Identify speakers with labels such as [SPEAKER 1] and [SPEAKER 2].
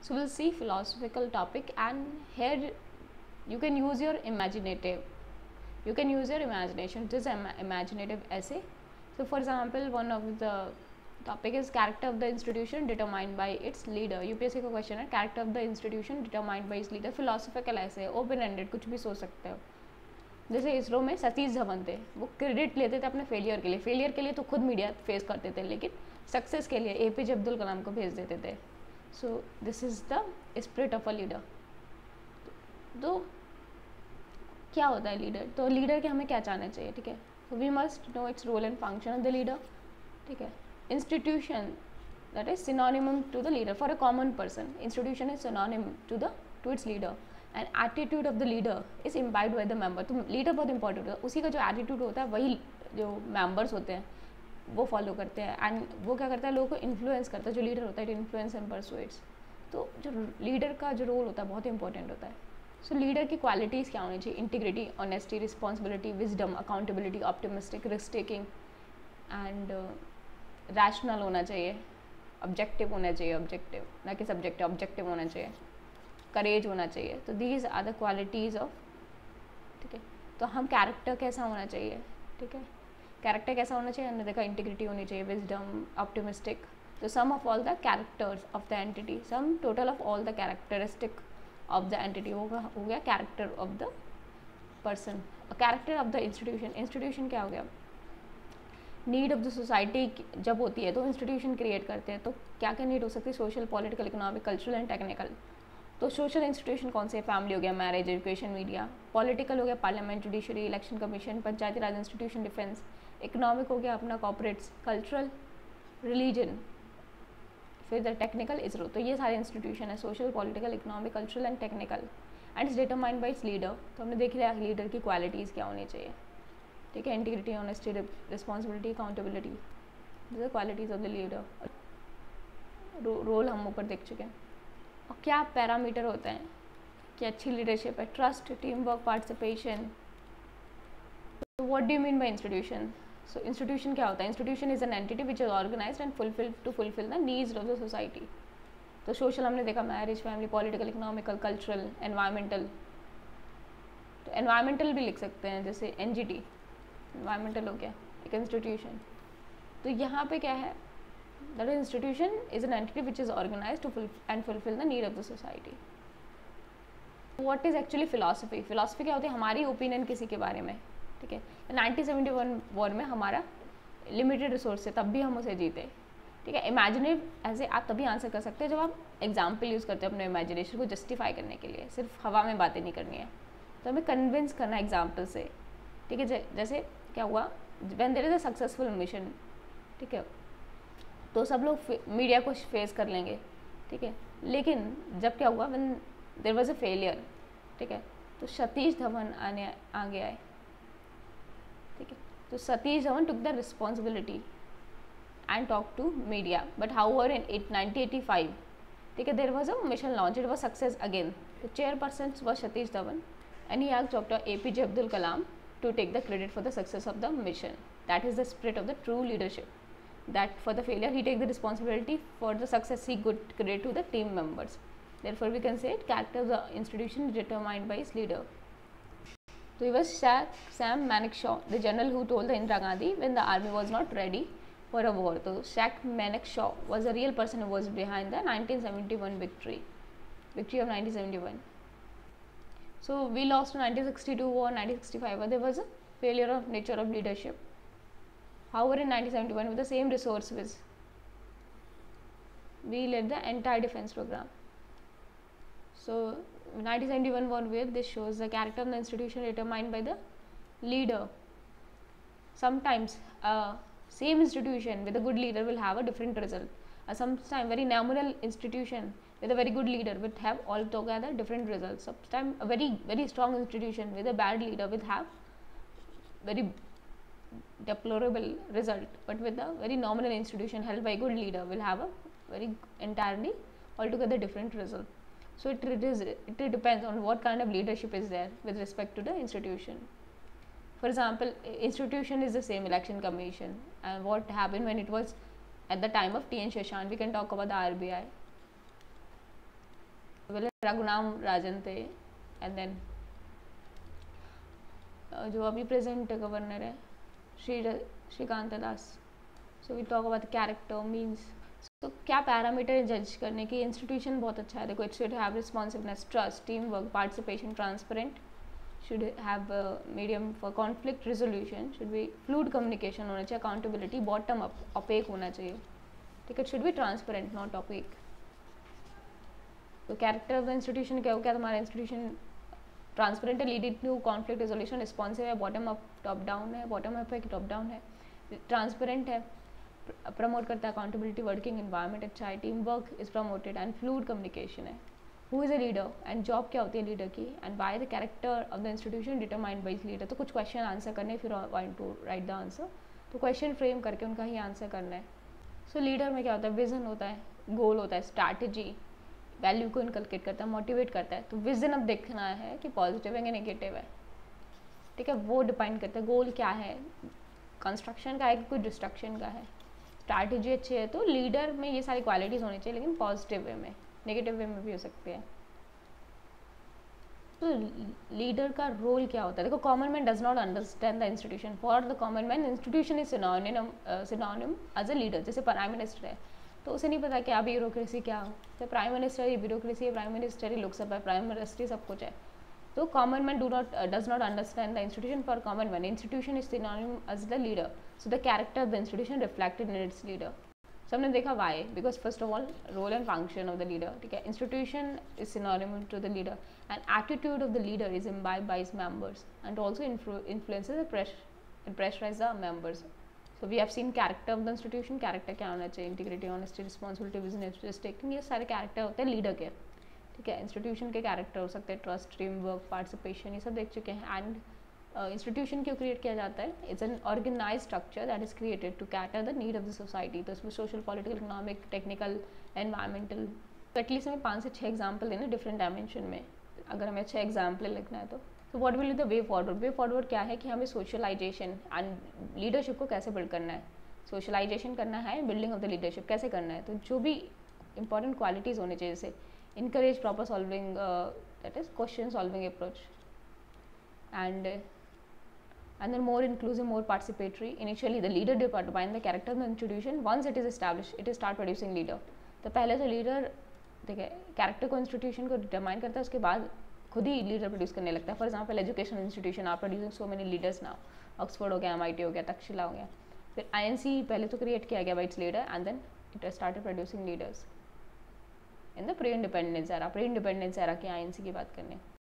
[SPEAKER 1] So we'll see philosophical topic, and here you can use your imaginative. You can use your imagination. It is imaginative essay. So for example, one of the topic is character of the institution determined by its leader. UPSC का question है, character of the institution determined by its leader. philosophical ऐसे open ended, कुछ भी सोच सकते हो. जैसे इसरो में सतीश धवन थे, वो क्रेडिट लेते थे अपने फेलियर के लिए तो खुद मीडिया फेस करते थे, लेकिन सक्सेस के लिए एपीजे अब्दुल कलाम को भेज देते थे. So this is the spirit of a leader. तो क्या होता है लीडर? तो लीडर के हमें क्या जानना चाहिए, ठीक है. So we must know its role and function of the leader. ठीक है. Institution, that is synonym to the leader for a common person. Institution is synonym to its leader. And attitude of the leader is imbibed by the member. तो leader बहुत important होता है. उसी का जो attitude होता है वही जो members होते हैं वो फॉलो करते हैं. एंड वो क्या करता है, लोगों को इन्फ्लुएंस करता है. जो लीडर होता है, इन्फ्लुएंस एंड परसुएट्स. तो जो लीडर का जो रोल होता है बहुत इंपॉर्टेंट होता है. सो लीडर की क्वालिटीज़ क्या होनी चाहिए? Integrity, honesty, responsibility, wisdom, accountability, optimistic, risk taking and rational होना चाहिए. ऑब्जेक्टिव होना चाहिए, ऑब्जेक्टिव ना कि सब्जेक्टिव, ऑब्जेक्टिव होना चाहिए. करेज होना चाहिए. तो these are the qualities of, ठीक है. तो हम कैरेक्टर कैसा होना चाहिए, ठीक है. कैरेक्टर कैसा होना चाहिए? हमने देखा इंटीग्रिटी होनी चाहिए, विजडम, ऑप्टिमिस्टिक. तो sum of all the characters of the entity, sum total of all the characteristic of the entity हो गया character of the person. Character of the institution, institution क्या हो गया? नीड ऑफ द सोसाइटी जब होती है तो इंस्टीट्यूशन क्रिएट करते हैं. तो क्या क्या नीड हो सकती है? Social, political, economic, cultural and technical. तो सोशल इंस्टीट्यूशन कौन से? फैमिली हो गया, मैरिज, एजुकेशन, मीडिया. पॉलिटिकल हो गया पार्लियामेंट, जुडिशरी, इलेक्शन कमीशन, पंचायती राज इंस्टीट्यूशन, डिफेंस. इकोनॉमिक हो गया अपना कॉर्पोरेट्स, कल्चरल, रिलीजन. फिर द टेक्निकल, इसरो. तो ये सारे इंस्टीट्यूशन है, social, political, economic, cultural and technical. And it's determined by its leader. तो हमने देख लिया लीडर की क्वालिटीज़ क्या होनी चाहिए, ठीक है. Integrity, honesty, responsibility, accountability, this are qualities of the leader. Role हम ऊपर देख चुके हैं. और क्या पैरामीटर होते हैं कि अच्छी लीडरशिप है? Trust, team work, participation. What do you mean by institution? So institution क्या होता है? Institution is an entity which is organised and fulfil the needs of the society. तो सोशल हमने देखा, marriage, family, political, economical, cultural, environmental. तो environmental भी लिख सकते हैं, जैसे एनजीटी, एनवायरमेंटल हो गया एक इंस्टीट्यूशन. तो यहाँ पे क्या है? That institution is an entity which is organised and fulfil the need of the society. What is actually philosophy? Philosophy क्या होती है? हमारी ओपिनियन किसी के बारे में, ठीक है. 1971 वॉर में हमारा लिमिटेड रिसोर्स है, तब भी हम उसे जीते, ठीक है. इमेजिनेटिव ऐसे आप तभी आंसर कर सकते हैं जब आप एग्जाम्पल यूज़ करते हैं अपने इमेजिनेशन को जस्टिफाई करने के लिए. सिर्फ हवा में बातें नहीं करनी है, तो हमें कन्विंस करना है एग्जाम्पल से, ठीक है. जैसे क्या हुआ, when there is a successful mission, ठीक है, तो सब लोग मीडिया को फेस कर लेंगे, ठीक है. लेकिन जब क्या हुआ, when there was a failure, ठीक है, तो सतीश धवन आगे आए, ठीक है. तो Satish Dhawan took the responsibility and talked to media. But however in 1985, ठीक है, there was a mission launch. It was success again. The chairperson was Satish Dhawan, and he asked Dr. APJ Abdul Kalam to take the credit for the success of the mission. That is the spirit of the true leadership. That for the failure he take the responsibility, for the success he could credit to the team members. Therefore we can say it, character of the institution is determined by its leader. So he was Sam Manekshaw, the general who told the Indira Gandhi when the army was not ready for a war. So Shaq Manekshaw was a real person who was behind the 1971 victory of 1971. So we lost in 1962 war, 1965 war. There was a failure of nature of leadership. However, in 1971 with the same resources, we led the entire defense program. So 1971 war where this shows the character of the institution determined by the leader. Sometimes same institution with a good leader will have a different result. Sometimes very nominal institution with a very good leader will have altogether different results. Sometimes a very strong institution with a bad leader will have very deplorable result, but with a very nominal institution held by a good leader will have a very entirely altogether different result. So it depends on what kind of leadership is there with respect to the institution. For example, institution is the same, election commission, and what happened when it was at the time of T.N. Shashank. We can talk about the RBI. रघुनाम राजन थे, and then जो अभी present governor है Shrikant Das. So we talk about character means. तो क्या parameter जज करने की. Institution बहुत अच्छा है, देखो it should have responsiveness, trust, team work, participation, transparent, should have medium for conflict resolution, should be fluid communication होना चाहिए, अकाउंटेबिलिटी, बॉटम अप, ऑपेक होना चाहिए, ठीक है, should be transparent not opaque. तो कैरेक्टर ऑफ द इंस्टीट्यूशन क्या हो, क्या तुम्हारा इंस्टीट्यूशन ट्रांसपेरेंट है, leading to conflict resolution, responsive है, बॉटम अप टॉप डाउन है, बॉटम अप है कि टॉप डाउन है, ट्रांसपेरेंट है, प्रमोट करता है अकाउंटेबिलिटी, वर्किंग एनवायरनमेंट अच्छा है, team work is promoted, and fluid communication है. Who is a leader and job क्या होती है लीडर की, and by the character of the institution determined by leader. तो कुछ क्वेश्चन आंसर करने, फिर want to write the answer, तो क्वेश्चन फ्रेम करके उनका ही आंसर करना है. सो लीडर में क्या होता है, विजन होता है, गोल होता है, स्ट्रैटेजी, वैल्यू को इनकलकेट करता है, मोटिवेट करता है. तो विजन अब देखना है कि पॉजिटिव है कि नेगेटिव है, ठीक है, वो डिपेंड करता है. गोल क्या है, कंस्ट्रक्शन का है कि कोई डिस्ट्रक्शन का है, स्ट्रैटेजी अच्छी है. तो लीडर में ये सारी क्वालिटीज़ होनी चाहिए, लेकिन पॉजिटिव वे में, नेगेटिव वे में भी हो सकती है. तो लीडर का रोल क्या होता है, देखो common man does not understand the institution. For the common man institution is synonym as a leader. जैसे प्राइम मिनिस्टर है तो उसे नहीं पता क्या ब्यूरोक्रेसी क्या हो, तो प्राइम मिनिस्टर ही ब्यूरोक्रेसी है, प्राइम मिनिस्टर ही लोकसभा है, प्राइम मिनिस्टर ही सब कुछ है. तो common man does not understand the institution. For common man institution is synonym as the leader. So the character of the institution reflected in its leader. So हमने देखा why, because first of all role and function of the leader, ठीक है, institution is synonym to the leader, and attitude of the leader is imbibed by his members and also influences and pressurise the members. So we have seen character of the institution. Character क्या होना चाहिए, integrity, honesty, responsibility, vision, risk taking, ये सारे character होते हैं leader के, ठीक है. इंस्टीट्यूशन के कैरेक्टर हो सकते हैं ट्रस्ट, टीम वर्क, पार्टिसिपेशन, ये सब देख चुके हैं. एंड इंस्टीट्यूशन क्यों क्रिएट किया जाता है, it's an organise structure that is created to cater the need of the society. तो इसमें social, political, economic, technical, environmental, तो एटलीस्ट हमें 5 से 6 एग्जाम्पल देना डिफरेंट डायमेंशन में, अगर हमें 6 एग्जाम्पल लिखना है तो. तो what will be the way forward. Way forward क्या है कि हमें सोशलाइजेशन एंड लीडरशिप को कैसे बिल्ड करना है, सोशलाइजेशन करना है, बिल्डिंग ऑफ द लीडरशिप कैसे करना है. तो जो भी इंपॉर्टेंट क्वालिटीज़ होने चाहिए, जैसे encourage proper solving, that is question solving approach, and then more inclusive, more participatory. Initially the leader define the character of the institution. Once it is established, it is start producing leader. तो पहले तो leader देखिए character को institution को determine करता है, उसके बाद खुद ही लीडर प्रोड्यूस करने लगता है. For example education institution are producing so many leaders now. Oxford हो गया, MIT हो गया, तक्षशिला हो गया. फिर INC पहले तो क्रिएट किया गया by its leader, and then it started producing leaders in the pre independence era. Pre independence era की INC की बात करने.